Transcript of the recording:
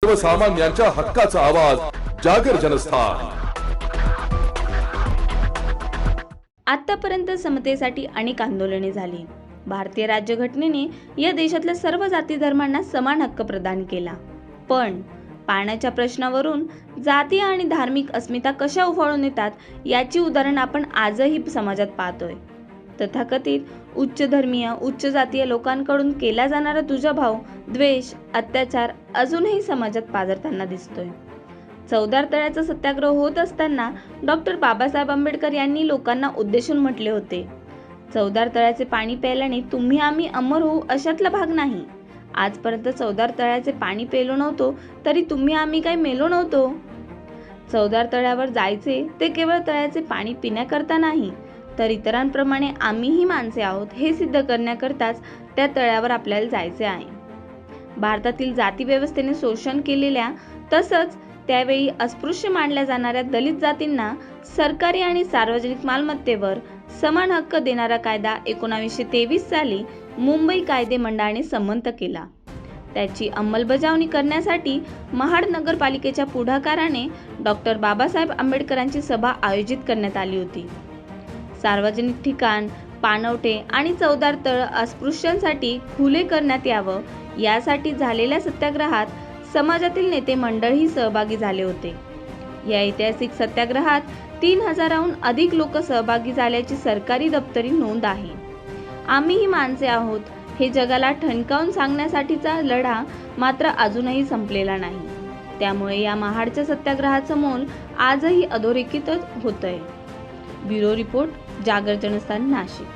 सर्वसामान्यांच्या हक्काचा आवाज जागर जनस्थान। आतापर्यंत समतेसाठी अनेक आंदोलने झाली। भारतीय राज्यघटनेने या देशातल्या सर्व जाती धर्मांना समान हक्क प्रदान केला, पण पाण्याच्या प्रश्नावरून जाती आणि धार्मिक अस्मिता कशा उफाळून येतात याची उदाहरण आपण आजही समाजात पाहतोय। तथाकथित उच्च धर्मीय उच्च जातीय लोकांकडून केला जाणारा दुजाभाव, द्वेष, अत्याचार अजूनही समाजात पाझरताना दिसतोय। चौदार तळ्याचा सत्याग्रह होत असताना डॉक्टर बाबासाहेब आंबेडकर यांनी लोकांना उद्देशून म्हटले होते, चौदार तळ्याचे पाणी प्यायल्याने तुम्ही आम्ही अमर होऊ अशातला भाग नाही। आजपर्यंत चौदार तळ्याचे पाणी पेलो नव्हतो तरी तुम्ही आम्ही काही मेलो नव्हतो। चौदार तळ्यावर जायचे ते केवळ तळ्याचे पाणी पिण्याकरता नाही, तर इतरांप्रमाणे आम्हीही माणसे आहोत हे सिद्ध करण्याकरताच त्या तळ्यावर आपल्याला जायचे आहे। भारतातील जाती व्यवस्थेने शोषण केलेल्या तसंच त्यावेळी अस्पृश्य मानल्या जाणाऱ्या दलित जातींना सरकारी आणि सार्वजनिक मालमत्तेवर समान हक्क देणारा कायदा 1923 साली मुंबई कायदे मंडळाने संमत केला। त्याची अंमलबजावणी करण्यासाठी महाड नगरपालिकेच्या पुढाकाराने डॉक्टर बाबासाहेब आंबेडकरांची सभा आयोजित करण्यात आली होती। सार्वजनिक ठिकाण, पाणवठे आणि चौदार तळ अस्पृश्यांसाठी खुले करण्यात यावं यासाठी झालेल्या सत्याग्रहात समाजातील नेते मंडळही सहभागी झाले होते। या ऐतिहासिक सत्याग्रहात 3000हून अधिक लोक सहभागी झाल्याची सरकारी दप्तरी नोंद आहे। आम्हीही माणसे आहोत हे जगाला ठणकावून सांगण्यासाठीचा लढा मात्र अजूनही संपलेला नाही। त्यामुळे या महाडच्या सत्याग्रहाचं मोल आजही अधोरेखित होतंय। ब्युरो रिपोर्ट, जागर जनस्थान, नाशिक।